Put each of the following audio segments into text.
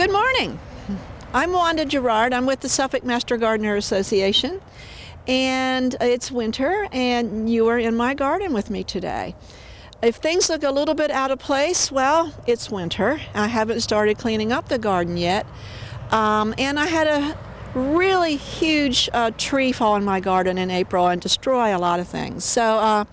Good morning. I'm Wanda Gerard. I'm with the Suffolk Master Gardener Association, and it's winter, and you are in my garden with me today. If things look a little bit out of place, well, it's winter. I haven't started cleaning up the garden yet, and I had a really huge tree fall in my garden in April and destroy a lot of things. So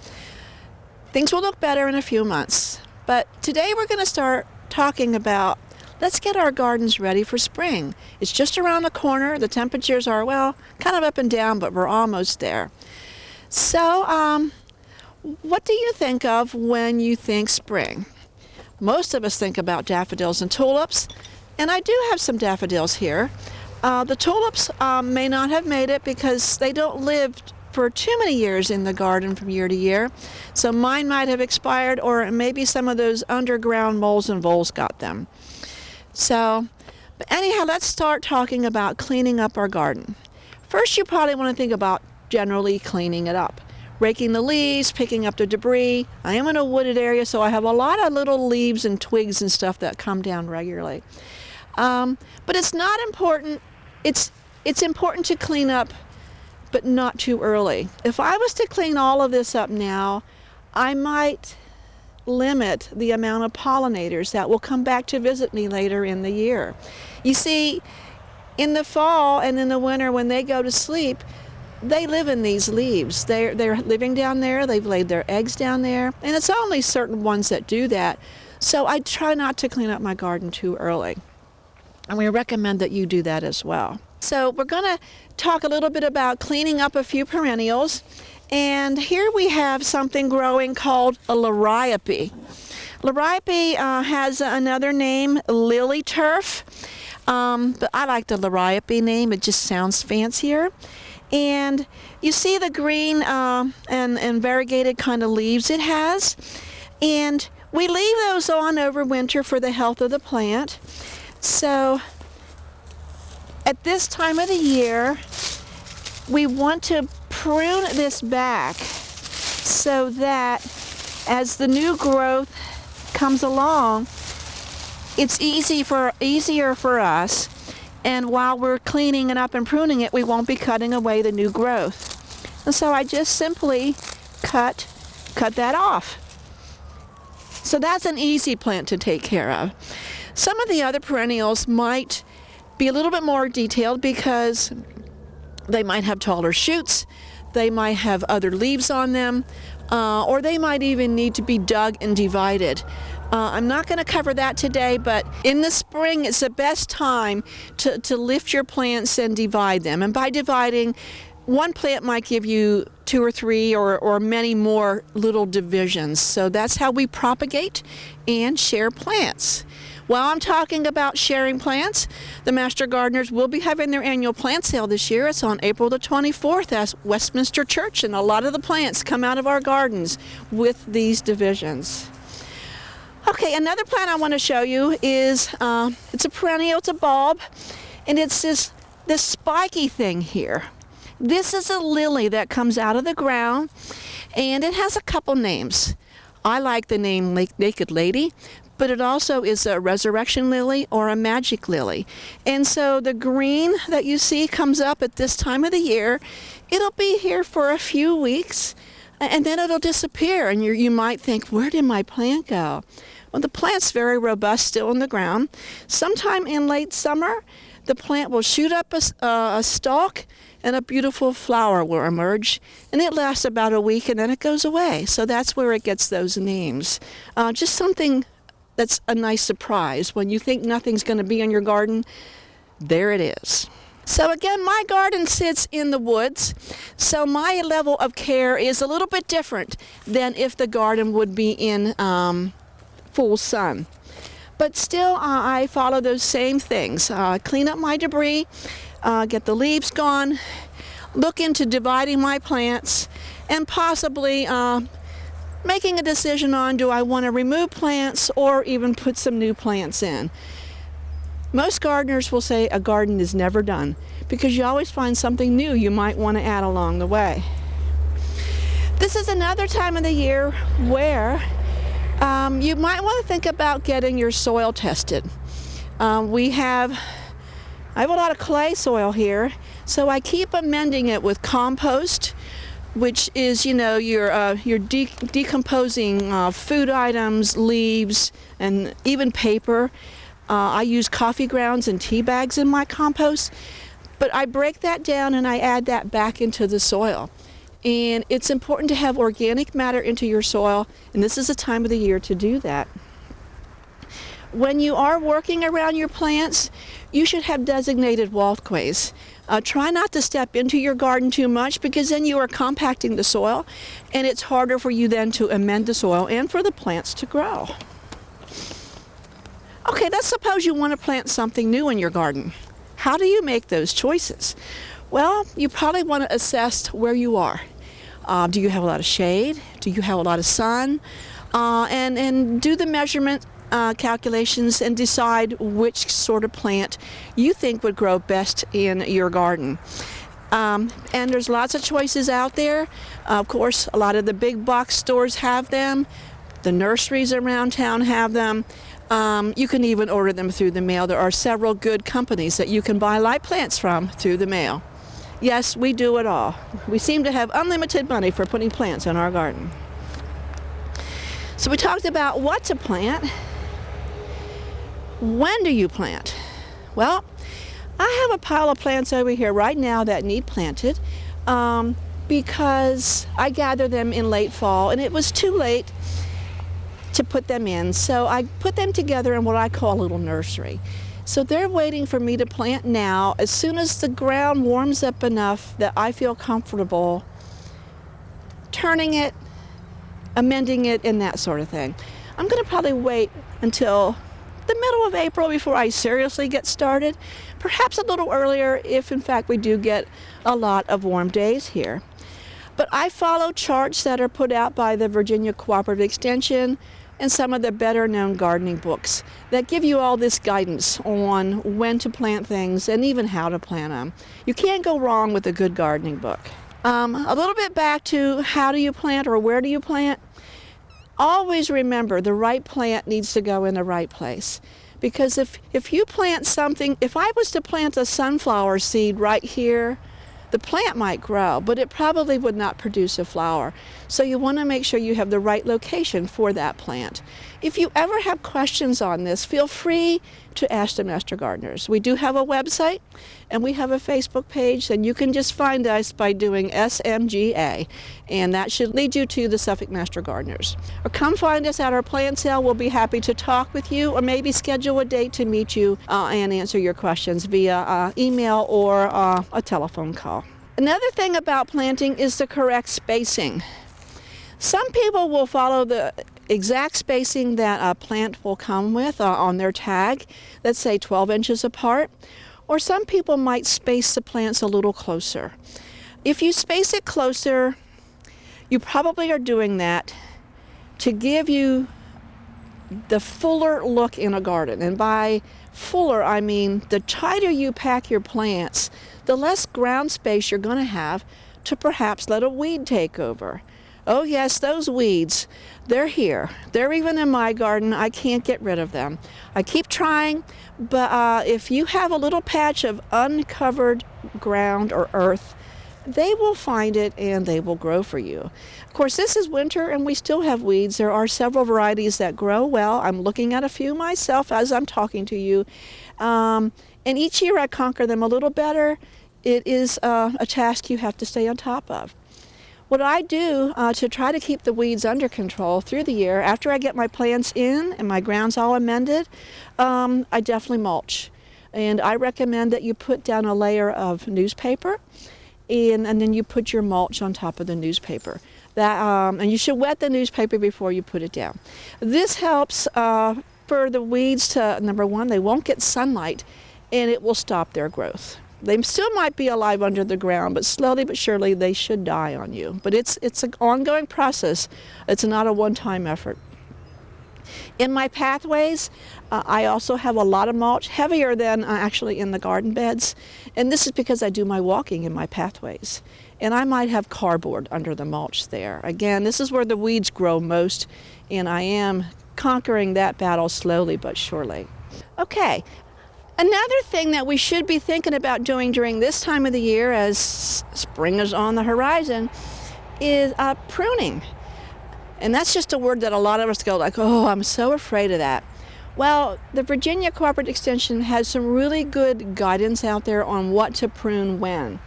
things will look better in a few months. But today we're going to start talking about, let's get our gardens ready for spring. It's just around the corner. The temperatures are, well, kind of up and down, but we're almost there. So what do you think of when you think spring? Most of us think about daffodils and tulips, and I do have some daffodils here. The tulips may not have made it because they don't live for too many years in the garden from year to year. So mine might have expired, or maybe some of those underground moles and voles got them. So, but anyhow, let's start talking about cleaning up our garden. First, you probably want to think about generally cleaning it up. Raking the leaves, picking up the debris. I am in a wooded area, so I have a lot of little leaves and twigs and stuff that come down regularly. But it's not important. It's important to clean up, but not too early. If I was to clean all of this up now, I might limit the amount of pollinators that will come back to visit me later in the year. You see, in the fall and in the winter when they go to sleep, they live in these leaves. They're living down there, they've laid their eggs down there, and it's only certain ones that do that. So I try not to clean up my garden too early. And we recommend that you do that as well. So we're going to talk a little bit about cleaning up a few perennials. And here we have something growing called a Liriope. Liriope has another name, lily turf. But I like the Liriope name. It just sounds fancier. And you see the green and variegated kind of leaves it has. And we leave those on over winter for the health of the plant. So at this time of the year, we want to prune this back so that as the new growth comes along, it's easier for us. And while we're cleaning it up and pruning it, we won't be cutting away the new growth. And so I just simply cut that off. So that's an easy plant to take care of. Some of the other perennials might be a little bit more detailed because they might have taller shoots, they might have other leaves on them, or they might even need to be dug and divided. I'm not going to cover that today, but in the spring it's the best time to lift your plants and divide them. And by dividing, one plant might give you 2 or 3 or many more little divisions. So that's how we propagate and share plants. While I'm talking about sharing plants, the Master Gardeners will be having their annual plant sale this year. It's on April the 24th at Westminster Church, and a lot of the plants come out of our gardens with these divisions. Okay, another plant I want to show you is, it's a perennial, it's a bulb, and it's this spiky thing here. This is a lily that comes out of the ground, and it has a couple names. I like the name Naked Lady, but it also is a resurrection lily or a magic lily. And so the green that you see comes up at this time of the year. It'll be here for a few weeks, and then it'll disappear, and you might think, where did my plant go? Well, the plant's very robust still in the ground. Sometime in late summer, the plant will shoot up a stalk, and a beautiful flower will emerge, and it lasts about a week, and then it goes away. So that's where it gets those names. Just something that's a nice surprise. When you think nothing's going to be in your garden, there it is. So again, my garden sits in the woods, so my level of care is a little bit different than if the garden would be in full sun. But still, I follow those same things. Clean up my debris, get the leaves gone, look into dividing my plants, and possibly making a decision on, do I want to remove plants or even put some new plants in. Most gardeners will say a garden is never done because you always find something new you might want to add along the way. This is another time of the year where you might want to think about getting your soil tested. I have a lot of clay soil here, so I keep amending it with compost, which is, your decomposing food items, leaves, and even paper. I use coffee grounds and tea bags in my compost, but I break that down and I add that back into the soil. And it's important to have organic matter into your soil, and this is the time of the year to do that. When you are working around your plants, you should have designated walkways. Try not to step into your garden too much, because then you are compacting the soil, and it's harder for you then to amend the soil and for the plants to grow. Okay, let's suppose you want to plant something new in your garden. How do you make those choices? Well, you probably want to assess where you are. Do you have a lot of shade? Do you have a lot of sun? And do the measurement calculations and decide which sort of plant you think would grow best in your garden. And there's lots of choices out there. Of course, a lot of the big box stores have them. The nurseries around town have them. You can even order them through the mail. There are several good companies that you can buy light plants from through the mail. Yes, we do it all. We seem to have unlimited money for putting plants in our garden. So we talked about what to plant. When do you plant? Well, I have a pile of plants over here right now that need planted because I gathered them in late fall and it was too late to put them in. So I put them together in what I call a little nursery. So they're waiting for me to plant now as soon as the ground warms up enough that I feel comfortable turning it, amending it, and that sort of thing. I'm going to probably wait until the middle of April before I seriously get started, perhaps a little earlier if in fact we do get a lot of warm days here. But I follow charts that are put out by the Virginia Cooperative Extension and some of the better known gardening books that give you all this guidance on when to plant things and even how to plant them. You can't go wrong with a good gardening book. A little bit back to how do you plant or where do you plant? Always remember the right plant needs to go in the right place. Because if you plant something, if I was to plant a sunflower seed right here, the plant might grow, but it probably would not produce a flower. So you want to make sure you have the right location for that plant. If you ever have questions on this, feel free to ask the Master Gardeners. We do have a website and we have a Facebook page, and you can just find us by doing SMGA, and that should lead you to the Suffolk Master Gardeners. Or come find us at our plant sale. We'll be happy to talk with you or maybe schedule a date to meet you and answer your questions via email or a telephone call. Another thing about planting is the correct spacing. Some people will follow the exact spacing that a plant will come with on their tag, let's say 12 inches apart, or some people might space the plants a little closer. If you space it closer, you probably are doing that to give you the fuller look in a garden. And by fuller, I mean the tighter you pack your plants, the less ground space you're going to have to perhaps let a weed take over. Oh yes, those weeds, they're here. They're even in my garden. I can't get rid of them. I keep trying, but if you have a little patch of uncovered ground or earth, they will find it and they will grow for you. Of course, this is winter and we still have weeds. There are several varieties that grow well. I'm looking at a few myself as I'm talking to you. And each year I conquer them a little better. It is a task you have to stay on top of. What I do to try to keep the weeds under control through the year, after I get my plants in and my ground's all amended, I definitely mulch. And I recommend that you put down a layer of newspaper and then you put your mulch on top of the newspaper. And you should wet the newspaper before you put it down. This helps for the weeds to, number one, they won't get sunlight and it will stop their growth. They still might be alive under the ground, but slowly but surely they should die on you. But it's an ongoing process. It's not a one-time effort. In my pathways, I also have a lot of mulch, heavier than actually in the garden beds. And this is because I do my walking in my pathways. And I might have cardboard under the mulch there. Again, this is where the weeds grow most, and I am conquering that battle slowly but surely. Okay. Another thing that we should be thinking about doing during this time of the year as spring is on the horizon is pruning. And that's just a word that a lot of us go like, oh, I'm so afraid of that. Well, the Virginia Cooperative Extension has some really good guidance out there on what to prune when.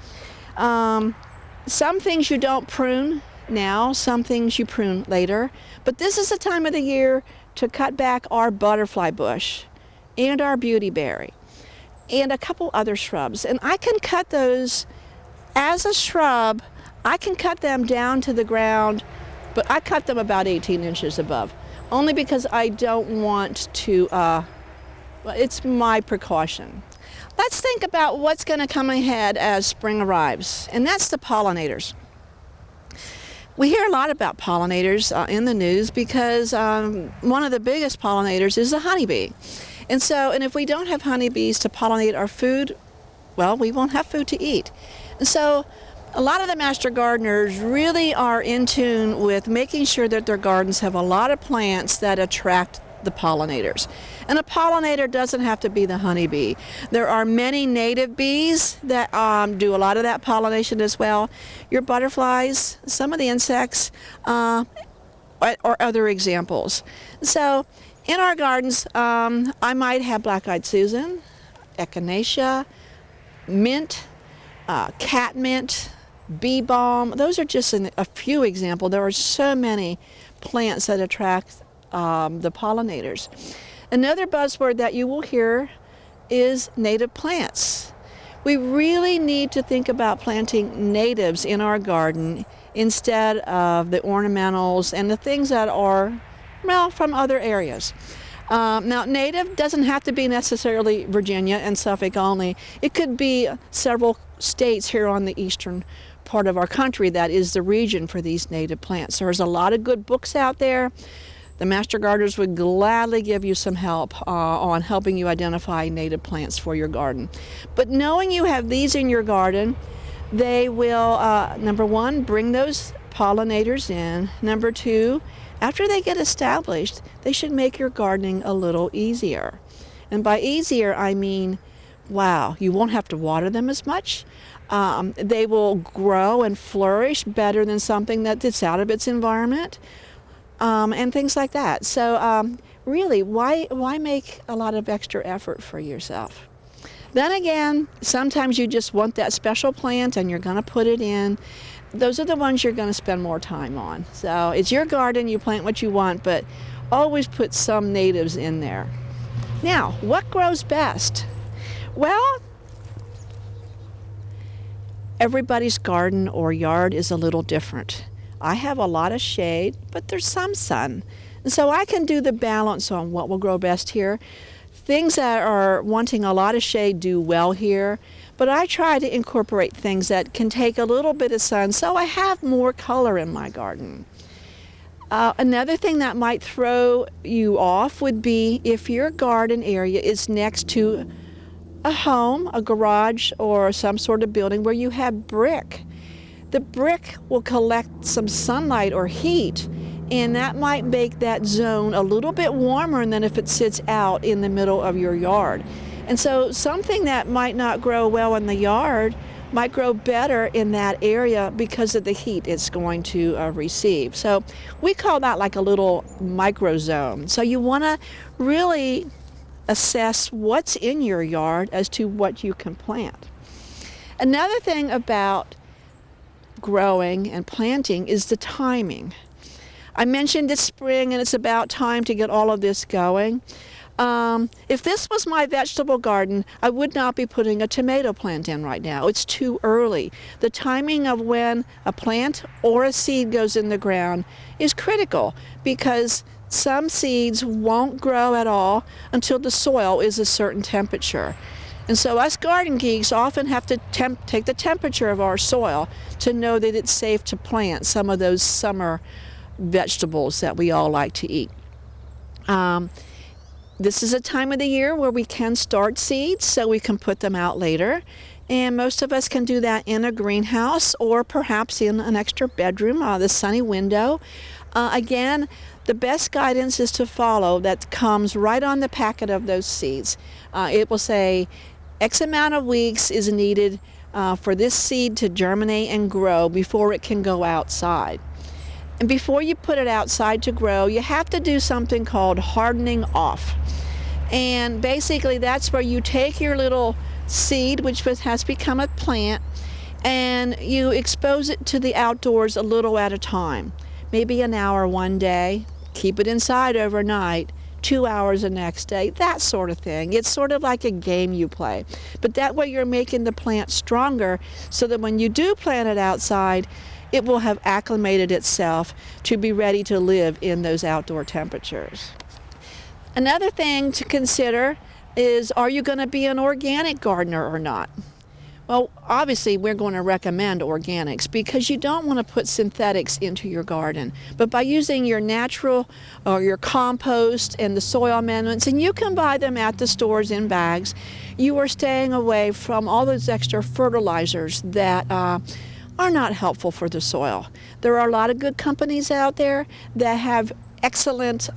Some things you don't prune now, some things you prune later, but this is the time of the year to cut back our butterfly bush and our beautyberry and a couple other shrubs. And I can cut those as a shrub. I can cut them down to the ground, but I cut them about 18 inches above, only because I don't want to, it's my precaution. Let's think about what's going to come ahead as spring arrives, and that's the pollinators. We hear a lot about pollinators in the news because one of the biggest pollinators is the honeybee. And if we don't have honeybees to pollinate our food, well, we won't have food to eat. And so a lot of the master gardeners really are in tune with making sure that their gardens have a lot of plants that attract the pollinators. And a pollinator doesn't have to be the honeybee. There are many native bees that do a lot of that pollination as well. Your butterflies, some of the insects, or other examples. So in our gardens, I might have black-eyed Susan, echinacea, mint, catmint, bee balm. Those are just a few examples. There are so many plants that attract the pollinators. Another buzzword that you will hear is native plants. We really need to think about planting natives in our garden instead of the ornamentals and the things that are, well, from other areas. Now, native doesn't have to be necessarily Virginia and Suffolk only. It could be several states here on the eastern part of our country that is the region for these native plants. There's a lot of good books out there. The master gardeners would gladly give you some help on helping you identify native plants for your garden. But knowing you have these in your garden, they will, number one, bring those pollinators in. Number two, after they get established, they should make your gardening a little easier. And by easier, I mean, wow, you won't have to water them as much. They will grow and flourish better than something that's out of its environment. And things like that. So really, why make a lot of extra effort for yourself? Then again, sometimes you just want that special plant and you're going to put it in. Those are the ones you're going to spend more time on. So it's your garden, you plant what you want, but always put some natives in there. Now, what grows best? Well, everybody's garden or yard is a little different. I have a lot of shade, but there's some sun. And so I can do the balance on what will grow best here. Things that are wanting a lot of shade do well here, but I try to incorporate things that can take a little bit of sun so I have more color in my garden. Another thing that might throw you off would be if your garden area is next to a home, a garage, or some sort of building where you have brick. The brick will collect some sunlight or heat, and that might make that zone a little bit warmer than if it sits out in the middle of your yard. And so something that might not grow well in the yard might grow better in that area because of the heat it's going to receive. So we call that like a little microzone. So you want to really assess what's in your yard as to what you can plant. Another thing about growing and planting is the timing. I mentioned it's spring and it's about time to get all of this going. If this was my vegetable garden, I would not be putting a tomato plant in right now. It's too early. The timing of when a plant or a seed goes in the ground is critical because some seeds won't grow at all until the soil is a certain temperature. And so us garden geeks often have to take the temperature of our soil to know that it's safe to plant some of those summer vegetables that we all like to eat. This is a time of the year where we can start seeds so we can put them out later. And most of us can do that in a greenhouse or perhaps in an extra bedroom, the sunny window. Again, the best guidance is to follow that comes right on the packet of those seeds. It will say X amount of weeks is needed for this seed to germinate and grow before it can go outside. And before you put it outside to grow, you have to do something called hardening off. And basically that's where you take your little seed, which has become a plant, and you expose it to the outdoors a little at a time. Maybe an hour one day, keep it inside overnight, 2 hours the next day, that sort of thing. It's sort of like a game you play. But that way you're making the plant stronger so that when you do plant it outside, it will have acclimated itself to be ready to live in those outdoor temperatures. Another thing to consider is, are you going to be an organic gardener or not? Well, obviously we're going to recommend organics because you don't want to put synthetics into your garden. But by using your natural or your compost and the soil amendments, and you can buy them at the stores in bags, you are staying away from all those extra fertilizers that are not helpful for the soil. There are a lot of good companies out there that have excellent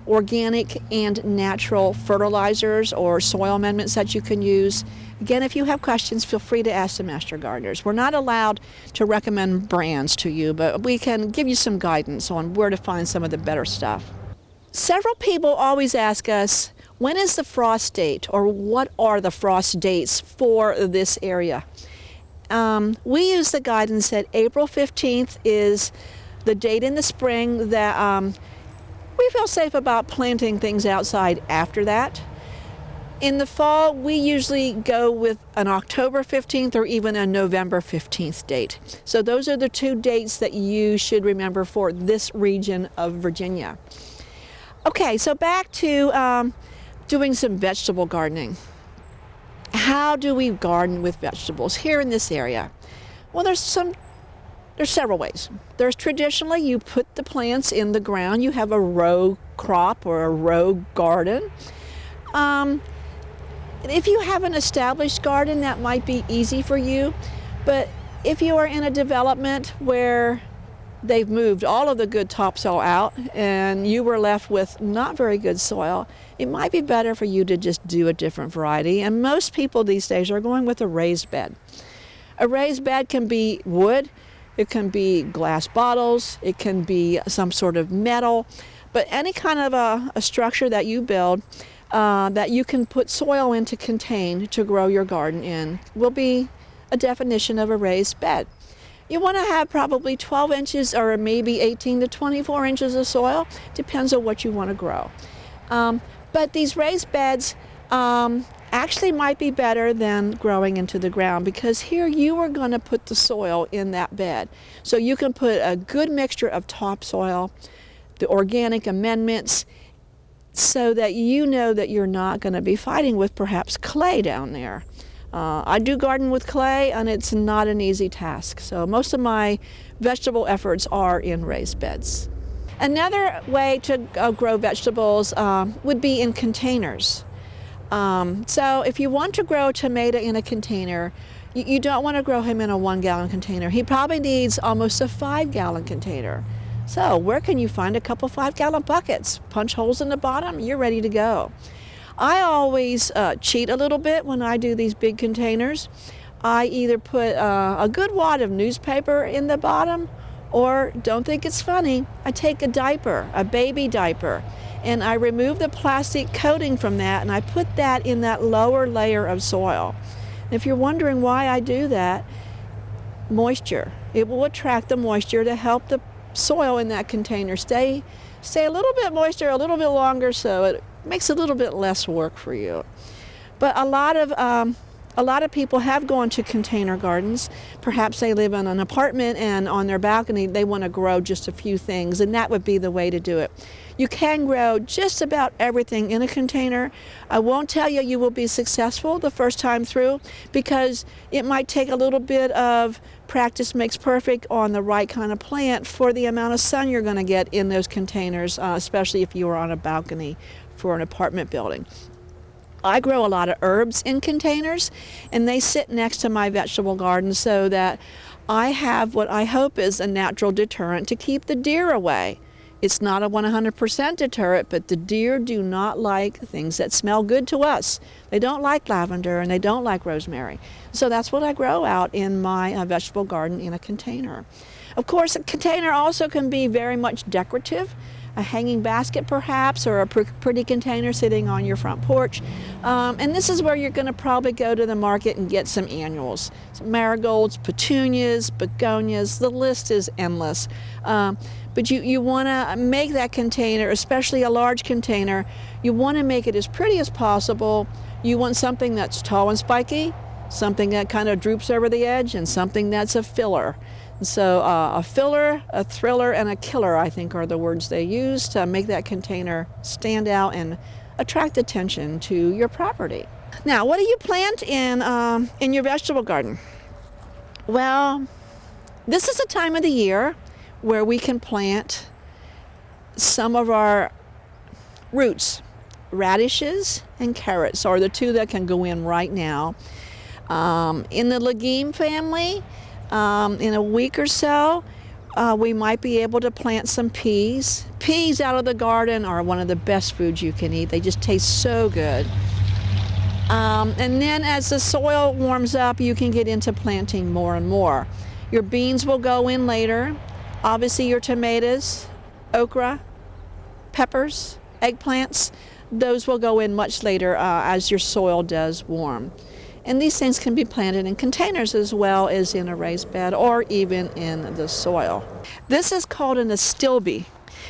organic and natural fertilizers or soil amendments that you can use. Again, if you have questions, feel free to ask the Master Gardeners. We're not allowed to recommend brands to you, but we can give you some guidance on where to find some of the better stuff. Several people always ask us, when is the frost date, or what are the frost dates for this area? We use the guidance that April 15th is the date in the spring that we feel safe about planting things outside after that. In the fall, we usually go with an October 15th or even a November 15th date. So those are the two dates that you should remember for this region of Virginia. Okay, so back to doing some vegetable gardening. How do we garden with vegetables here in this area? Well, there's several ways. There's traditionally, you put the plants in the ground. You have a row crop or a row garden. If you have an established garden, that might be easy for you. But if you are in a development where they've moved all of the good topsoil out and you were left with not very good soil, it might be better for you to just do a different variety. And most people these days are going with a raised bed. A raised bed can be wood, it can be glass bottles, it can be some sort of metal, but any kind of a structure that you build that you can put soil in to contain to grow your garden in will be a definition of a raised bed. You want to have probably 12 inches or maybe 18 to 24 inches of soil, depends on what you want to grow. But these raised beds actually might be better than growing into the ground, because here you are going to put the soil in that bed. So you can put a good mixture of topsoil, the organic amendments, so that you know that you're not going to be fighting with perhaps clay down there. I do garden with clay, and it's not an easy task. So most of my vegetable efforts are in raised beds. Another way to grow vegetables would be in containers. So if you want to grow a tomato in a container, you don't want to grow him in a 1-gallon container. He probably needs almost a 5-gallon container. So where can you find a couple 5-gallon buckets? Punch holes in the bottom, you're ready to go. I always cheat a little bit when I do these big containers. I either put a good wad of newspaper in the bottom, or, don't think it's funny, I take a diaper, a baby diaper, and I remove the plastic coating from that, and I put that in that lower layer of soil. And if you're wondering why I do that, moisture. It will attract the moisture to help the soil in that container stay a little bit moisture a little bit longer, so it makes a little bit less work for you. But a lot of people have gone to container gardens. Perhaps they live in an apartment and on their balcony they want to grow just a few things, and that would be the way to do it. You can grow just about everything in a container. I won't tell you you will be successful the first time through, because it might take a little bit of practice makes perfect on the right kind of plant for the amount of sun you're going to get in those containers, especially if you are on a balcony for an apartment building. I grow a lot of herbs in containers, and they sit next to my vegetable garden so that I have what I hope is a natural deterrent to keep the deer away. It's not a 100% deterrent, but the deer do not like things that smell good to us. They don't like lavender and they don't like rosemary. So that's what I grow out in my vegetable garden in a container. Of course, a container also can be very much decorative. A hanging basket perhaps, or a pretty container sitting on your front porch. And this is where you're going to probably go to the market and get some annuals. Some marigolds, petunias, begonias, the list is endless. But you want to make that container, especially a large container, you want to make it as pretty as possible. You want something that's tall and spiky, something that kind of droops over the edge, and something that's a filler. So a filler, a thriller, and a killer, I think, are the words they use to make that container stand out and attract attention to your property. Now, what do you plant in your vegetable garden? Well, this is a time of the year where we can plant some of our roots. Radishes and carrots are the two that can go in right now. In the legume family, in a week or so, we might be able to plant some peas. Peas out of the garden are one of the best foods you can eat. They just taste so good. And then as the soil warms up, you can get into planting more and more. Your beans will go in later. Obviously your tomatoes, okra, peppers, eggplants, those will go in much later as your soil does warm. And these things can be planted in containers as well as in a raised bed or even in the soil. This is called an Astilbe.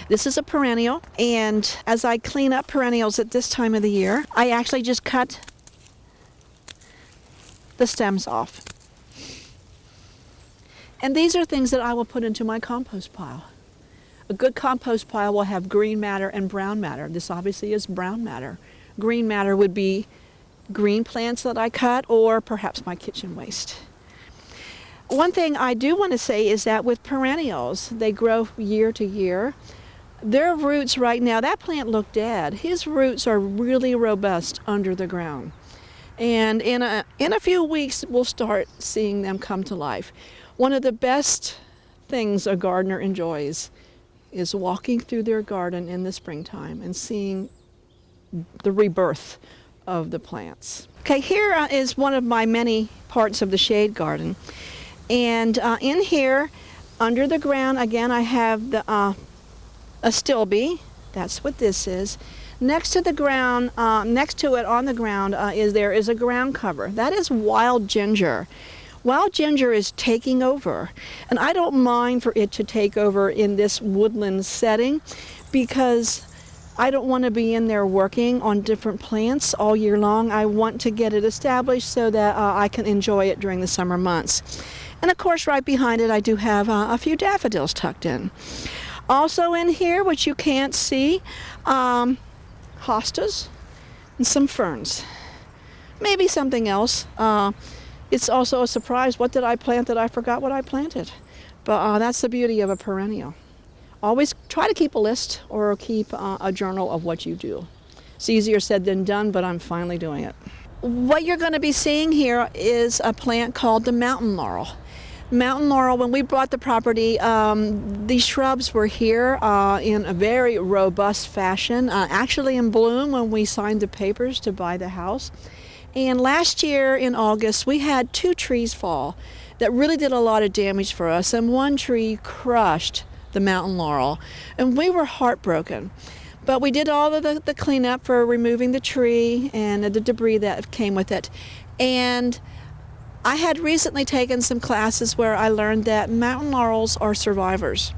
This is a perennial, and as I clean up perennials at this time of the year, I actually just cut the stems off. And these are things that I will put into my compost pile. A good compost pile will have green matter and brown matter. This obviously is brown matter. Green matter would be green plants that I cut, or perhaps my kitchen waste. One thing I do want to say is that with perennials, they grow year to year. Their roots right now, that plant looked dead. His roots are really robust under the ground. And in a few weeks, we'll start seeing them come to life. One of the best things a gardener enjoys is walking through their garden in the springtime and seeing the rebirth of the plants. Okay, here is one of my many parts of the shade garden. And in here, under the ground, again, I have the Astilbe. That's what this is. Next to the ground, next to it on the ground, there is a ground cover. That is wild ginger. Wild ginger is taking over. And I don't mind for it to take over in this woodland setting because I don't want to be in there working on different plants all year long. I want to get it established so that I can enjoy it during the summer months. And of course, right behind it, I do have a few daffodils tucked in. Also in here, which you can't see, hostas and some ferns. Maybe something else. It's also a surprise. What did I plant that I forgot what I planted? But that's the beauty of a perennial. Always try to keep a list or keep a journal of what you do. It's easier said than done, but I'm finally doing it. What you're going to be seeing here is a plant called the mountain laurel. Mountain laurel, when we bought the property, these shrubs were here in a very robust fashion, actually in bloom when we signed the papers to buy the house. And last year in August, we had 2 trees fall that really did a lot of damage for us, and one tree crushed the mountain laurel, and we were heartbroken. But we did all of the cleanup for removing the tree and the debris that came with it. And I had recently taken some classes where I learned that mountain laurels are survivors.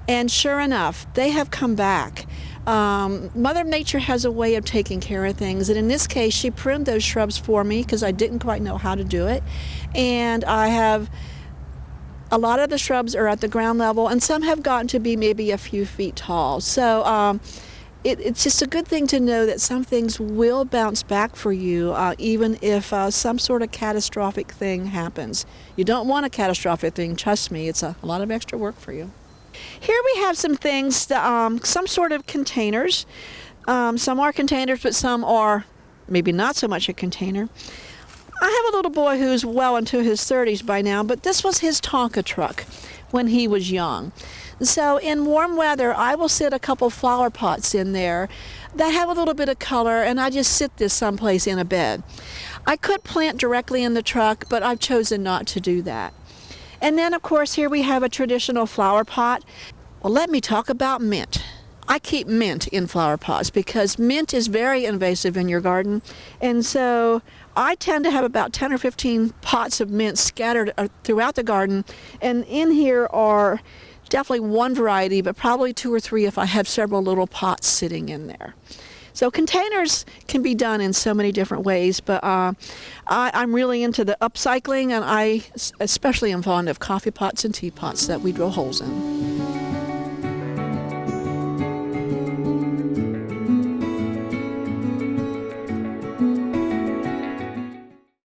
And sure enough, they have come back. Mother Nature has a way of taking care of things, and in this case, she pruned those shrubs for me because I didn't quite know how to do it. And I have a lot of the shrubs are at the ground level, and some have gotten to be maybe a few feet tall. So it's just a good thing to know that some things will bounce back for you, even if some sort of catastrophic thing happens. You don't want a catastrophic thing, trust me, it's a lot of extra work for you. Here we have some things, some sort of containers. Some are containers, but some are maybe not so much a container. I have a little boy who's well into his 30s by now, but this was his Tonka truck when he was young. So in warm weather, I will sit a couple flower pots in there that have a little bit of color, and I just sit this someplace in a bed. I could plant directly in the truck, but I've chosen not to do that. And then, of course, here we have a traditional flower pot. Well, let me talk about mint. I keep mint in flower pots because mint is very invasive in your garden, and so I tend to have about 10 or 15 pots of mint scattered throughout the garden, and in here are definitely one variety, but probably 2 or 3 if I have several little pots sitting in there. So containers can be done in so many different ways, but I'm really into the upcycling, and I especially am fond of coffee pots and teapots that we drill holes in.